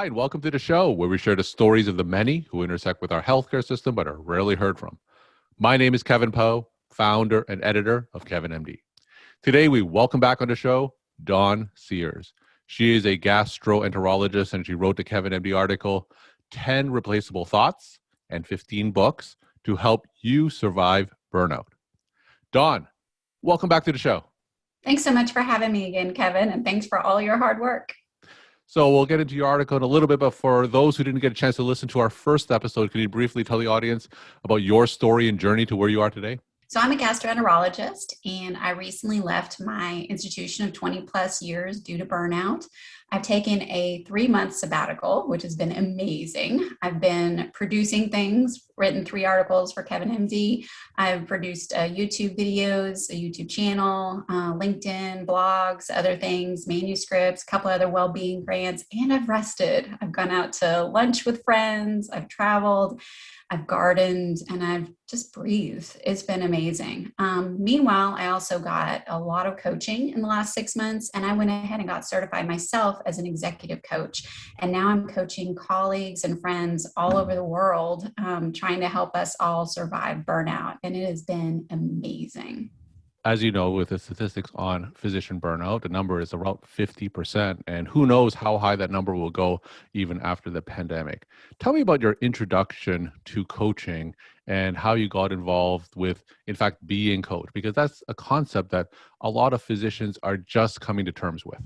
Hi, and welcome to the show where we share the stories of the many who intersect with our healthcare system but are rarely heard from. My name is Kevin Poe, founder and editor of Kevin MD. Today, we welcome back on the show Dawn Sears. She is a gastroenterologist and she wrote the Kevin MD article, 10 Replaceable Thoughts and 15 Books to Help You Survive Burnout. Dawn, welcome back to the show. Thanks so much for having me again, Kevin, and thanks for all your hard work. So we'll get into your article in a little bit, but for those who didn't get a chance to listen to our first episode, can you briefly tell the audience about your story and journey to where you are today? So I'm a gastroenterologist, and I recently left my institution of 20 plus years due to burnout. I've taken a 3-month sabbatical, which has been amazing. I've been producing things, written 3 articles for Kevin MD. I've produced YouTube videos, a YouTube channel, LinkedIn, blogs, other things, manuscripts, a couple other well-being grants, and I've rested. I've gone out to lunch with friends. I've traveled. I've gardened and I've just breathed. It's been amazing. Meanwhile, I also got a lot of coaching in the last 6 months, and I went ahead and got certified myself as an executive coach. And now I'm coaching colleagues and friends all over the world, trying to help us all survive burnout. And it has been amazing. As you know, with the statistics on physician burnout, the number is around 50%, and who knows how high that number will go even after the pandemic. Tell me about your introduction to coaching and how you got involved with, in fact, being coached, because that's a concept that a lot of physicians are just coming to terms with.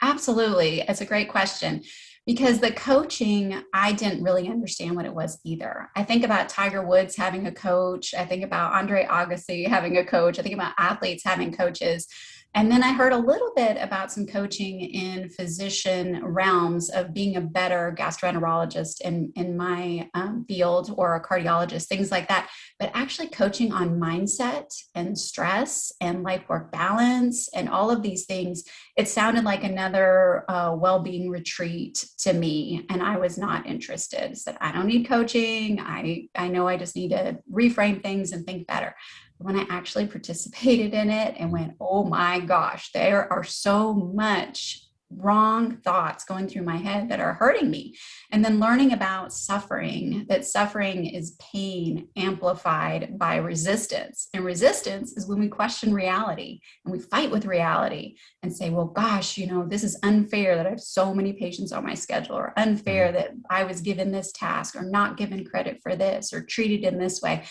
Absolutely. It's a great question. Because the coaching, I didn't really understand what it was either. I think about Tiger Woods having a coach. I think about Andre Agassi having a coach. I think about athletes having coaches. And then I heard a little bit about some coaching in physician realms of being a better gastroenterologist in my field, or a cardiologist, things like that. But actually coaching on mindset and stress and life-work balance and all of these things, it sounded like another well-being retreat to me. And I was not interested. I said, I don't need coaching. I know I just need to reframe things and think better. When I actually participated in it and went, oh my gosh, there are so much wrong thoughts going through my head that are hurting me. And then learning about suffering, that suffering is pain amplified by resistance. And resistance is when we question reality and we fight with reality and say, well, gosh, this is unfair that I have so many patients on my schedule, or unfair that I was given this task, or not given credit for this, or treated in this way.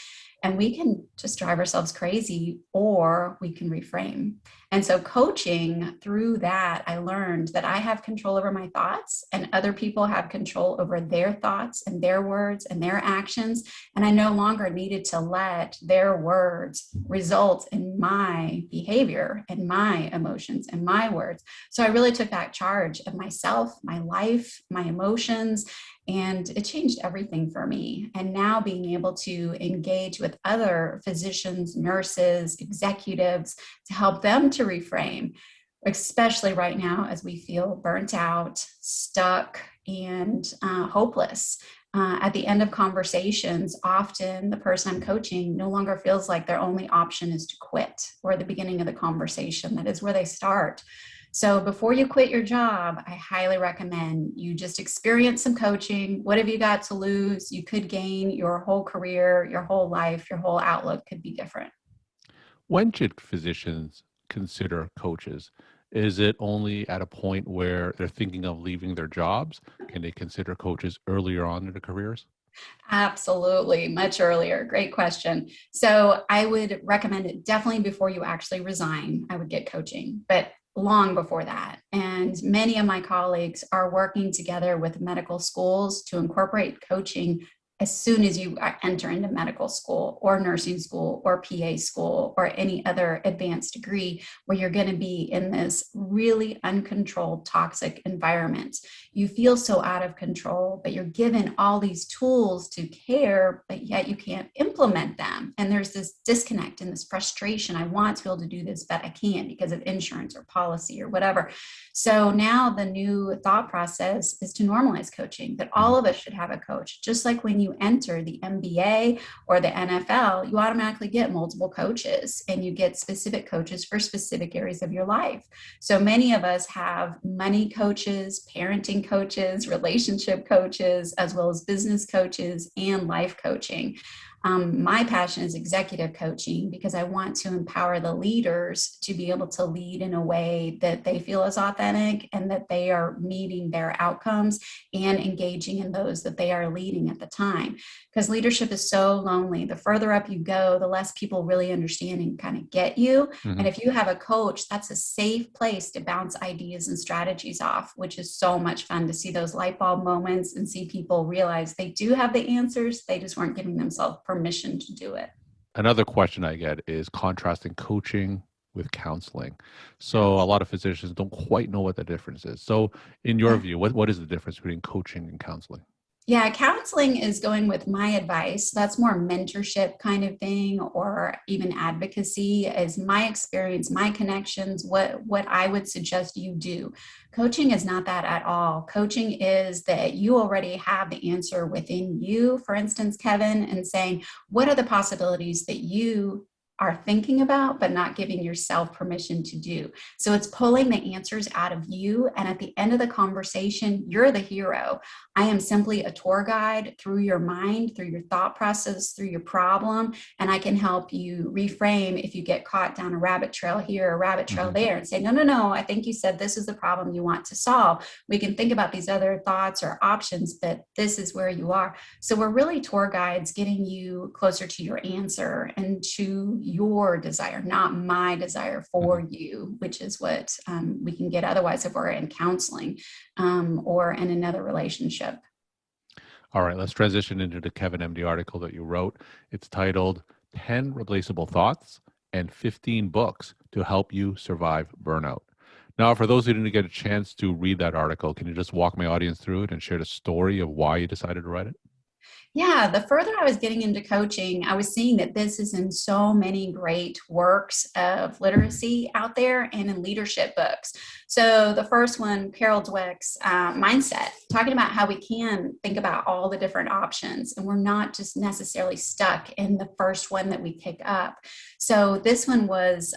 And we can just drive ourselves crazy, or we can reframe. And so coaching, through that, I learned that I have control over my thoughts, and other people have control over their thoughts and their words and their actions. And I no longer needed to let their words result in my behavior and my emotions and my words. So I really took back charge of myself, my life, my emotions, and it changed everything for me. And now being able to engage with other physicians, nurses, executives to help them to reframe, especially right now as we feel burnt out, stuck, and hopeless. At the end of conversations, often the person I'm coaching no longer feels like their only option is to quit, or at the beginning of the conversation. That is where they start. So before you quit your job, I highly recommend you just experience some coaching. What have you got to lose? You could gain your whole career, your whole life, your whole outlook could be different. When should physicians consider coaches? Is it only at a point where they're thinking of leaving their jobs? Can they consider coaches earlier on in their careers? Absolutely. Much earlier. Great question. So I would recommend it definitely before you actually resign. I would get coaching, but long before that. And many of my colleagues are working together with medical schools to incorporate coaching as soon as you enter into medical school or nursing school or PA school or any other advanced degree, where you're going to be in this really uncontrolled, toxic environment. You feel so out of control, but you're given all these tools to care, but yet you can't implement them. And there's this disconnect and this frustration. I want to be able to do this, but I can't because of insurance or policy or whatever. So now the new thought process is to normalize coaching, that all of us should have a coach, just like when you you enter the MBA or the NFL, you automatically get multiple coaches and you get specific coaches for specific areas of your life. So many of us have money coaches, parenting coaches, relationship coaches, as well as business coaches and life coaching. My passion is executive coaching because I want to empower the leaders to be able to lead in a way that they feel is authentic and that they are meeting their outcomes and engaging in those that they are leading at the time. Because leadership is so lonely. The further up you go, the less people really understand and kind of get you. Mm-hmm. And if you have a coach, that's a safe place to bounce ideas and strategies off, which is so much fun to see those light bulb moments and see people realize they do have the answers. They just weren't giving themselves permission to do it. Another question I get is contrasting coaching with counseling. So a lot of physicians don't quite know what the difference is. So in your view, what is the difference between coaching and counseling? Yeah, counseling is going with my advice. That's more mentorship kind of thing, or even advocacy is my experience, my connections, what I would suggest you do. Coaching is not that at all. Coaching is that you already have the answer within you, for instance, Kevin, and saying, what are the possibilities that you are thinking about, but not giving yourself permission to do. So it's pulling the answers out of you. And at the end of the conversation, you're the hero. I am simply a tour guide through your mind, through your thought process, through your problem. And I can help you reframe if you get caught down a rabbit trail here, a rabbit trail there, and say, no, I think you said this is the problem you want to solve. We can think about these other thoughts or options, but this is where you are. So we're really tour guides getting you closer to your answer and to your desire, not my desire for you, which is what we can get otherwise if we're in counseling or in another relationship. All right, let's transition into the Kevin MD article that you wrote. It's titled 10 Replaceable Thoughts and 15 Books to Help You Survive Burnout. Now, for those who didn't get a chance to read that article, can you just walk my audience through it and share the story of why you decided to write it? Yeah, the further I was getting into coaching, I was seeing that this is in so many great works of literacy out there and in leadership books. So the first one, Carol Dweck's Mindset, talking about how we can think about all the different options and we're not just necessarily stuck in the first one that we pick up. So this one was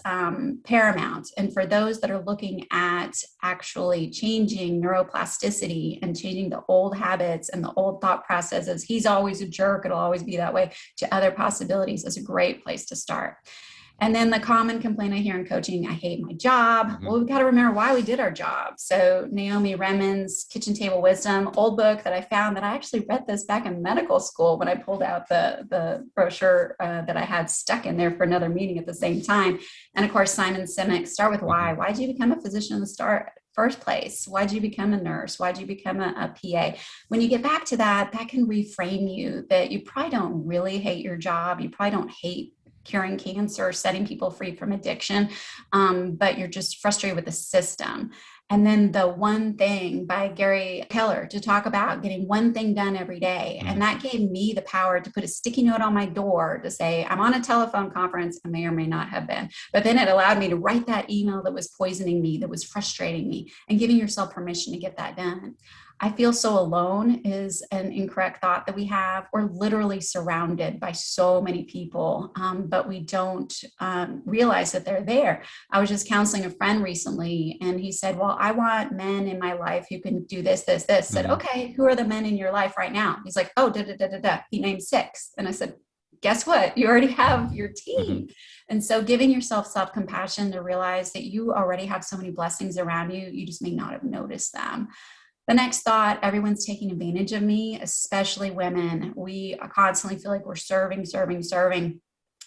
paramount. And for those that are looking at actually changing neuroplasticity and changing the old habits and the old thought processes, he's always a jerk, it'll always be that way, to other possibilities is a great place to start. And then the common complaint I hear in coaching, I hate my job. Well, we've got to remember why we did our job. So Naomi Remen's Kitchen Table Wisdom, old book that I found that I actually read this back in medical school when I pulled out the brochure that I had stuck in there for another meeting at the same time. And of course, Simon Sinek's Start With Why. Why did you become a physician in the first place? Why did you become a nurse? Why did you become a PA? When you get back to that, that can reframe you that you probably don't really hate your job. You probably don't hate curing cancer, setting people free from addiction, but you're just frustrated with the system. And then the One Thing by Gary Keller, to talk about getting one thing done every day. And that gave me the power to put a sticky note on my door to say, I'm on a telephone conference. I may or may not have been. But then it allowed me to write that email that was poisoning me, that was frustrating me, and giving yourself permission to get that done. I feel so alone is an incorrect thought that we have. We're literally surrounded by so many people, but we don't realize that they're there. I was just counseling a friend recently, and he said, well, I want men in my life who can do this, this, this. Said, okay, who are the men in your life right now? He's like, oh, da, da, da, da, da. He named 6. And I said, guess what? You already have your team. And so giving yourself self-compassion to realize that you already have so many blessings around you, you just may not have noticed them. The next thought, everyone's taking advantage of me, especially women. We constantly feel like we're serving,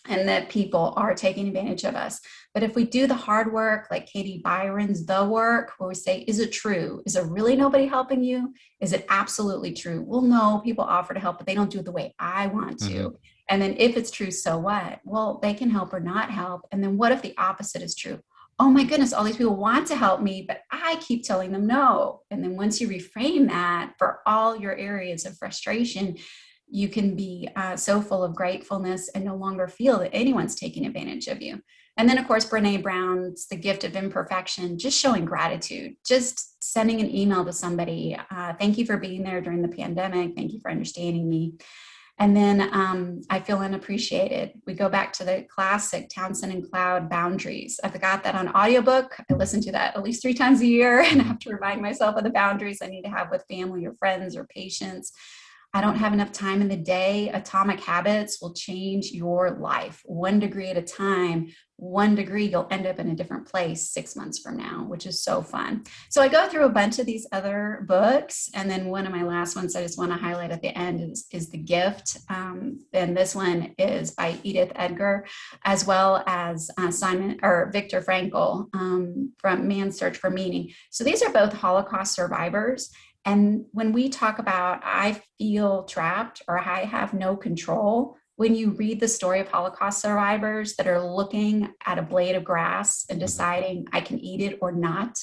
and that people are taking advantage of us. But if we do the hard work, like Katie Byron's The Work, where we say, is it true? Is there really nobody helping you? Is it absolutely true? Well, no, people offer to help, but they don't do it the way I want to. And then if it's true, so what? Well, they can help or not help. And then what if the opposite is true? Oh my goodness, all these people want to help me, but I keep telling them no. And then once you reframe that for all your areas of frustration, you can be so full of gratefulness and no longer feel that anyone's taking advantage of you. And then, of course, Brene Brown's The Gift of Imperfection, just showing gratitude, just sending an email to somebody. Thank you for being there during the pandemic. Thank you for understanding me. And then I feel unappreciated. We go back to the classic Townsend and Cloud boundaries. I've got that on audiobook. I listen to that at least 3 times a year, and I have to remind myself of the boundaries I need to have with family or friends or patients. I don't have enough time in the day. Atomic Habits will change your life 1 degree at a time. 1 degree, you'll end up in a different place 6 months from now, which is so fun. So I go through a bunch of these other books. And then one of my last ones I just want to highlight at the end is The Gift. And this one is by Edith Edgar, as well as Viktor Frankl from Man's Search for Meaning. So these are both Holocaust survivors. And when we talk about, I feel trapped or I have no control, when you read the story of Holocaust survivors that are looking at a blade of grass and deciding I can eat it or not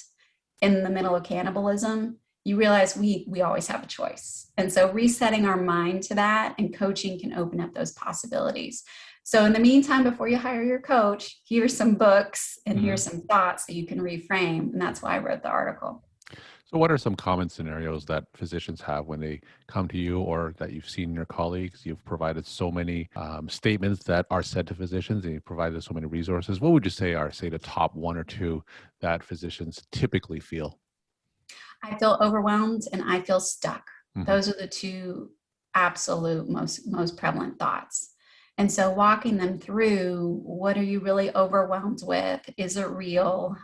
in the middle of cannibalism, you realize we always have a choice. And so resetting our mind to that and coaching can open up those possibilities. So in the meantime, before you hire your coach, here's some books and here's some thoughts that you can reframe. And that's why I wrote the article. So what are some common scenarios that physicians have when they come to you or that you've seen in your colleagues? You've provided so many statements that are said to physicians, and you've provided so many resources. What would you say are, say, the top 1 or 2 that physicians typically feel? I feel overwhelmed and I feel stuck. Those are the 2 absolute most prevalent thoughts. And so walking them through, what are you really overwhelmed with? Is it real?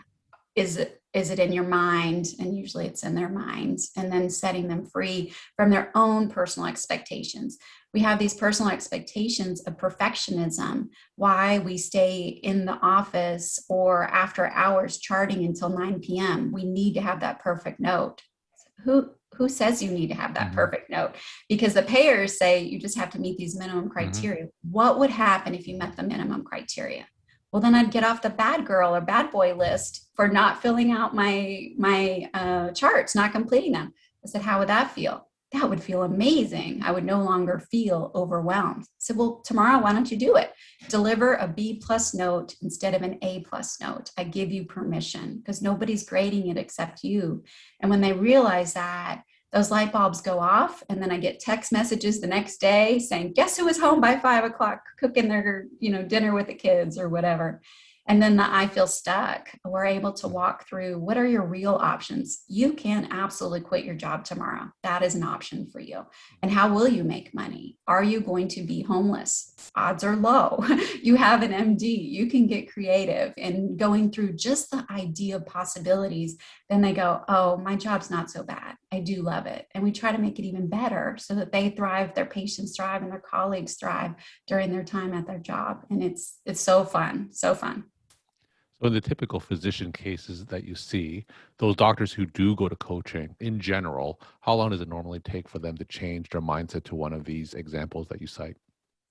Is it in your mind? And usually it's in their minds. And then setting them free from their own personal expectations. We have these personal expectations of perfectionism, why we stay in the office or after hours charting until 9 p.m. We need to have that perfect note. Who says you need to have that perfect note? Because the payers say you just have to meet these minimum criteria. What would happen if you met the minimum criteria? Well, then I'd get off the bad girl or bad boy list for not filling out my charts, not completing them. I said, how would that feel? That would feel amazing. I would no longer feel overwhelmed. I said, well, tomorrow, why don't you do it? Deliver a B+ note instead of an A+ note. I give you permission because nobody's grading it except you. And when they realize that, those light bulbs go off, and then I get text messages the next day saying, guess who was home by 5 o'clock cooking their dinner with the kids or whatever. And then I feel stuck. We're able to walk through, what are your real options? You can absolutely quit your job tomorrow. That is an option for you. And how will you make money? Are you going to be homeless? Odds are low. You have an MD. You can get creative. And going through just the idea of possibilities, then they go, oh, my job's not so bad. I do love it. And we try to make it even better so that they thrive, their patients thrive, and their colleagues thrive during their time at their job. And it's so fun, so fun. So in the typical physician cases that you see, those doctors who do go to coaching in general, how long does it normally take for them to change their mindset to one of these examples that you cite?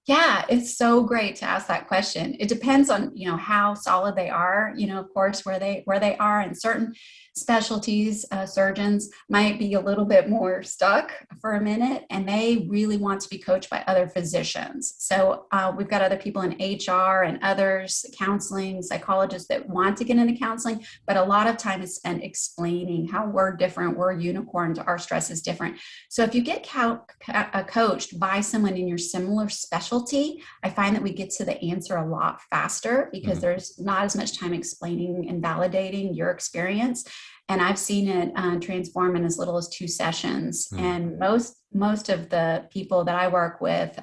Yeah, it's so great to ask that question. It depends on, how solid they are, of course, where they are, and certain specialties, surgeons might be a little bit more stuck for a minute, and they really want to be coached by other physicians. So we've got other people in HR and others, counseling, psychologists that want to get into counseling, but a lot of time is spent explaining how we're different, we're unicorns, our stress is different. So if you get coached by someone in your similar specialty, I find that we get to the answer a lot faster because there's not as much time explaining and validating your experience. And I've seen it transform in as little as 2 sessions. And most of the people that I work with,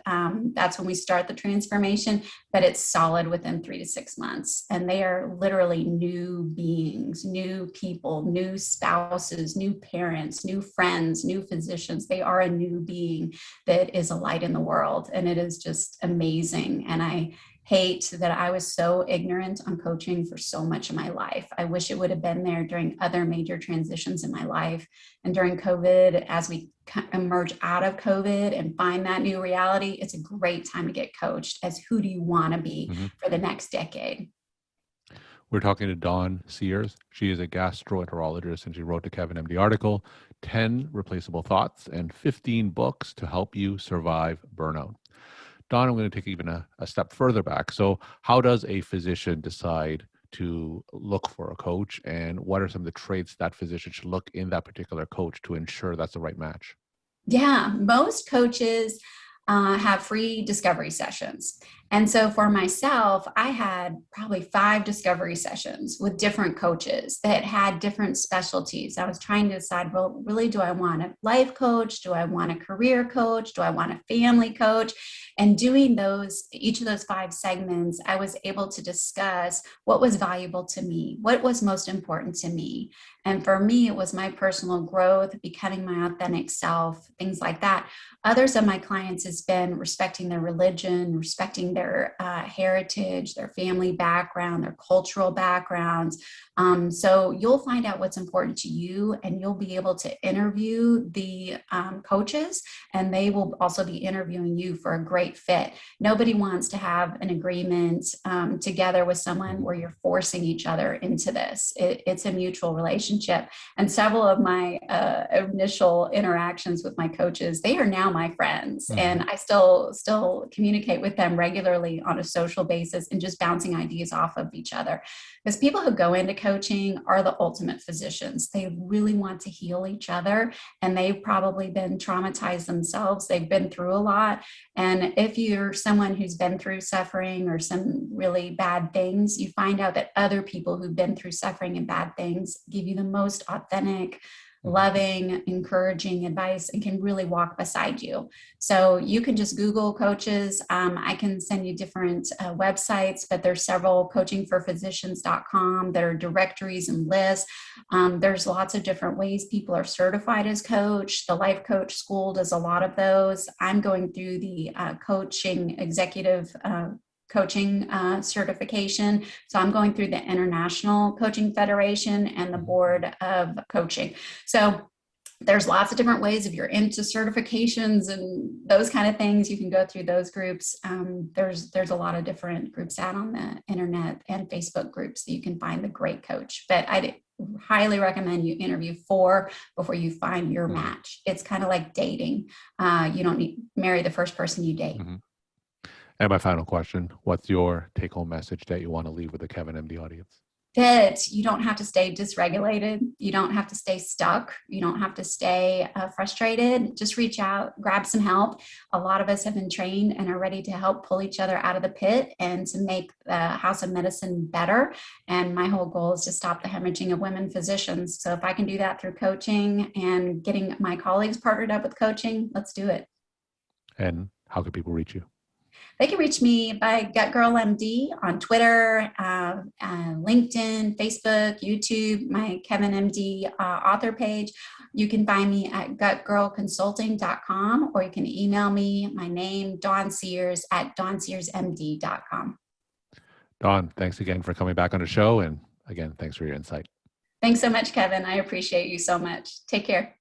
that's when we start the transformation, but it's solid within 3 to 6 months. And they are literally new beings, new people, new spouses, new parents, new friends, new physicians. They are a new being that is a light in the world. And it is just amazing. And I hate that I was so ignorant on coaching for so much of my life. I wish it would have been there during other major transitions in my life. And during COVID, as we emerge out of COVID and find that new reality, it's a great time to get coached as who do you want to be for the next decade. We're talking to Dawn Sears. She is a gastroenterologist, and she wrote the Kevin MD article, 10 Replaceable Thoughts and 15 Books to Help You Survive Burnout. Dawn, I'm going to take even a step further back. So how does a physician decide to look for a coach, and what are some of the traits that physician should look in that particular coach to ensure that's the right match? Yeah, most coaches have free discovery sessions. And so for myself, I had probably 5 discovery sessions with different coaches that had different specialties. I was trying to decide, well, really, do I want a life coach? Do I want a career coach? Do I want a family coach? And doing each of those 5 segments, I was able to discuss what was valuable to me, what was most important to me. And for me, it was my personal growth, becoming my authentic self, things like that. Others of my clients has been respecting their religion, respecting their heritage, their family background, their cultural backgrounds. So you'll find out what's important to you, and you'll be able to interview the coaches, and they will also be interviewing you for a great fit. Nobody wants to have an agreement together with someone where you're forcing each other into this. It's a mutual relationship. And several of my initial interactions with my coaches, they are now my friends, and I still communicate with them regularly on a social basis and just bouncing ideas off of each other. Because people who go into coaching are the ultimate physicians. They really want to heal each other, and they've probably been traumatized themselves. They've been through a lot. And if you're someone who's been through suffering or some really bad things, you find out that other people who've been through suffering and bad things give you the most authentic, loving, encouraging advice and can really walk beside you. So you can just Google coaches. I can send you different websites, but there's several coachingforphysicians.com that are directories and lists. There's lots of different ways people are certified as coach. The Life Coach School does a lot of those. I'm going through the coaching executive coaching certification. So I'm going through the International Coaching Federation and the Board of Coaching. So there's lots of different ways. If you're into certifications and those kind of things, you can go through those groups. There's a lot of different groups out on the internet and Facebook groups that you can find the great coach. But I'd highly recommend you interview 4 before you find your match. It's kind of like dating. You don't need marry the first person you date. And my final question, what's your take-home message that you want to leave with the Kevin MD audience? That you don't have to stay dysregulated. You don't have to stay stuck. You don't have to stay frustrated. Just reach out, grab some help. A lot of us have been trained and are ready to help pull each other out of the pit and to make the House of Medicine better. And my whole goal is to stop the hemorrhaging of women physicians. So if I can do that through coaching and getting my colleagues partnered up with coaching, let's do it. And how can people reach you? They can reach me by Gut Girl MD on Twitter, LinkedIn, Facebook, YouTube, my Kevin MD author page. You can find me at gutgirlconsulting.com, or you can email me, my name, Dawn Sears, at dawnsearsmd.com. Dawn, thanks again for coming back on the show. And again, thanks for your insight. Thanks so much, Kevin. I appreciate you so much. Take care.